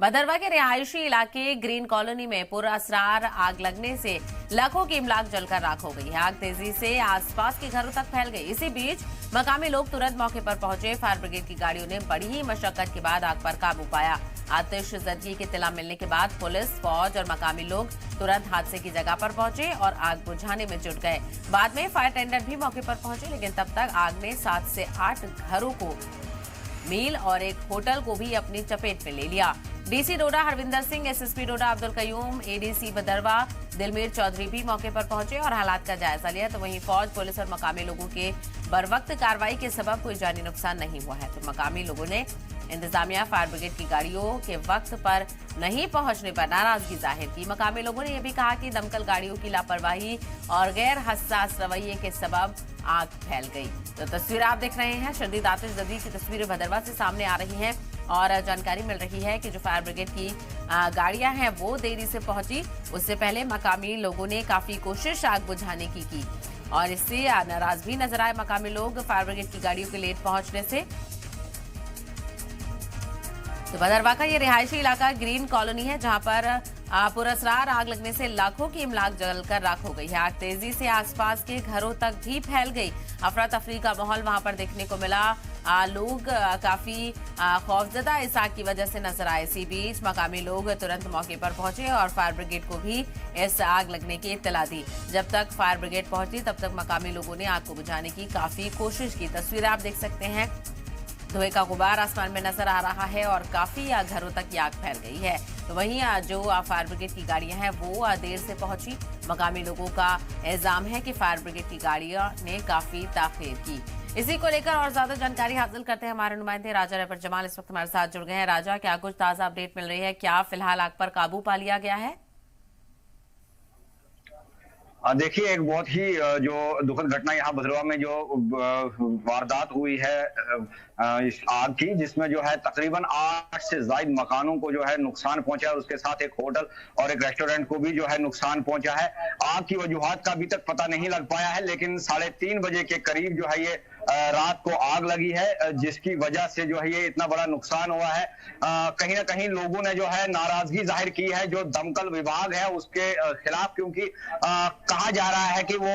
भदरवा के रिहायशी इलाके ग्रीन कॉलोनी में पुरअसरार आग लगने से लाखों की इमलाक जलकर राख हो गई है। आग तेजी से आसपास के घरों तक फैल गई। इसी बीच मकामी लोग तुरंत मौके पर पहुंचे। फायर ब्रिगेड की गाड़ियों ने बड़ी ही मशक्कत के बाद आग पर काबू पाया। आतिशज़दगी की इत्तला मिलने के बाद पुलिस, फौज और मकामी लोग तुरंत हादसे की जगह पर पहुंचे और आग बुझाने में जुट गए। बाद में फायर टेंडर भी मौके पर पहुंचे, लेकिन तब तक आग ने 7 से 8 घरों को, मील और एक होटल को भी अपनी चपेट में ले लिया। डीसी डोडा हरविंदर सिंह, एसएसपी डोडा अब्दुल कयूम, एडीसी भदरवा दिलमीर चौधरी भी मौके पर पहुंचे और हालात का जायजा लिया। तो वहीं फौज, पुलिस और मकामी लोगों के बरवक्त कार्रवाई के सबब कोई जानी नुकसान नहीं हुआ है। तो मकामी लोगों ने इंतजामिया, फायर ब्रिगेड की गाड़ियों के वक्त पर नहीं पहुंचने पर नाराजगी जाहिर की। मकामी लोगों ने यह भी कहा कि दमकल गाड़ियों की लापरवाही और गैर हसास रवैये के सबब आग फैल गई। तो तस्वीर आप देख रहे हैं, शदीद आतिशज़दी की तस्वीरें भदरवा से सामने आ रही हैं और जानकारी मिल रही है कि जो फायर ब्रिगेड की गाड़ियां हैं वो देरी से पहुंची। उससे पहले मकामी लोगों ने काफी कोशिश आग बुझाने की और इससे नाराज भी नजर आए मकामी लोग फायर ब्रिगेड की गाड़ियों के लेट पहुंचने से। तो भदरवा का ये रिहायशी इलाका ग्रीन कॉलोनी है, जहां पर पुरअसरार आग लगने से लाखों की इमलाक जलकर राख हो गई है। आग तेजी से आसपास के घरों तक भी फैल गई। अफरा तफरी का माहौल वहां पर देखने को मिला। लोग काफी खौफजदा इस आग की वजह से नजर आए। इसी बीच मकामी लोग तुरंत मौके पर पहुंचे और फायर ब्रिगेड को भी इस आग लगने की इत्तला दी। जब तक फायर ब्रिगेड पहुंची तब तक मकामी लोगों ने आग को बुझाने की काफी कोशिश की। तस्वीरें आप देख सकते हैं, धुएं का गुबार आसमान में नजर आ रहा है और काफी घरों तक ये आग फैल गई है। तो वहीं जो फायर ब्रिगेड की गाड़ियां हैं वो देर से पहुंची। मकामी लोगों का इल्जाम है कि फायर ब्रिगेड की गाड़ियों ने काफी ताखीर की। इसी को लेकर और ज्यादा जानकारी हासिल करते हैं हमारे नुमाइंदे राजा रैपर जमाल इस वक्त हमारे साथ जुड़ गए हैं। राजा, क्या कुछ ताजा अपडेट मिल रही है? क्या फिलहाल आग पर काबू पा लिया गया है? देखिए, एक बहुत ही जो दुखद घटना यहाँ भदरवा में जो वारदात हुई है इस आग की, जिसमें जो है तकरीबन 8 से ज्यादा मकानों को जो है नुकसान पहुंचा है। उसके साथ एक होटल और एक रेस्टोरेंट को भी जो है नुकसान पहुंचा है। आग की वजूहात का अभी तक पता नहीं लग पाया है, लेकिन 3:30 बजे के करीब जो है ये रात को आग लगी है, जिसकी वजह से जो है ये इतना बड़ा नुकसान हुआ है। कहीं ना कहीं लोगों ने जो है नाराजगी जाहिर की है जो दमकल विभाग है उसके खिलाफ, क्योंकि कहा जा रहा है कि वो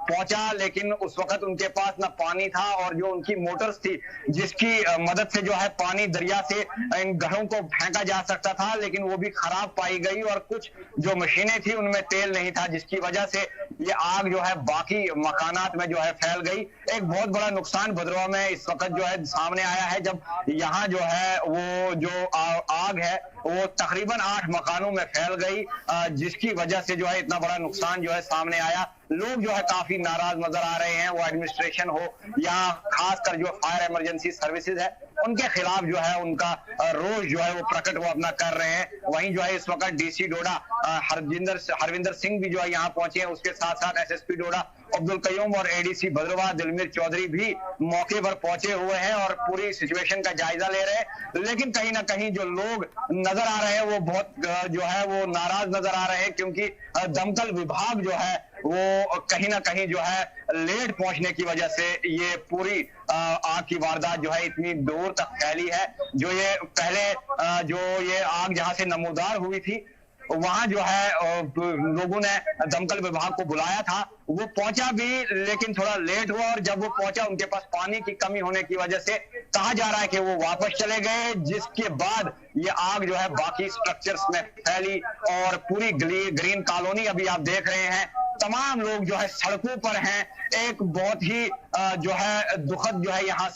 पहुंचा, लेकिन उस वक्त उनके पास ना पानी था और जो उनकी मोटर्स थी जिसकी मदद से जो है पानी दरिया से इन घरों को फेंका जा सकता था, लेकिन वो भी खराब पाई गई और कुछ जो मशीनें थी उनमें तेल नहीं था, जिसकी वजह से ये आग जो है बाकी मकानात में जो है फैल गई। एक बहुत बड़ा नुकसान भदरवा में इस वक्त जो है सामने आया है, जब यहाँ जो है वो जो आग है वो तकरीबन 8 मकानों में फैल गई, जिसकी वजह से जो है इतना बड़ा नुकसान जो है सामने आया। लोग जो है काफी नाराज नजर आ रहे हैं, वो एडमिनिस्ट्रेशन हो या खासकर जो फायर इमरजेंसी सर्विसेज है उनके खिलाफ जो है उनका रोष जो है वो प्रकट वो अपना कर रहे हैं। वहीं जो है इस वक्त डीसी डोडा हरविंदर सिंह भी जो है यहाँ पहुंचे हैं। उसके साथ साथ एसएसपी डोडा अब्दुल कयूम और एडीसी भदरवा दिलमीर चौधरी भी मौके पर पहुंचे हुए हैं और पूरी सिचुएशन का जायजा ले रहे हैं। लेकिन कहीं ना कहीं जो लोग नजर आ रहे हैं वो बहुत जो है वो नाराज नजर आ रहे हैं, क्योंकि दमकल विभाग जो है वो कहीं ना कहीं जो है लेट पहुंचने की वजह से ये पूरी आग की वारदात जो है इतनी दूर तक फैली है। जो ये पहले जो ये आग जहां से नमूदार हुई थी वहां जो है लोगों ने दमकल विभाग को बुलाया था, वो पहुंचा भी लेकिन थोड़ा लेट हुआ और जब वो पहुंचा उनके पास पानी की कमी होने की वजह से कहा जा रहा है कि वो वापस चले गए, जिसके बाद ये आग जो है बाकी स्ट्रक्चर्स में फैली और पूरी ग्रीन कॉलोनी अभी आप देख रहे हैं तमाम लोग जो है सड़कों पर हैं। एक बहुत ही जो है दुखद जो है यहाँ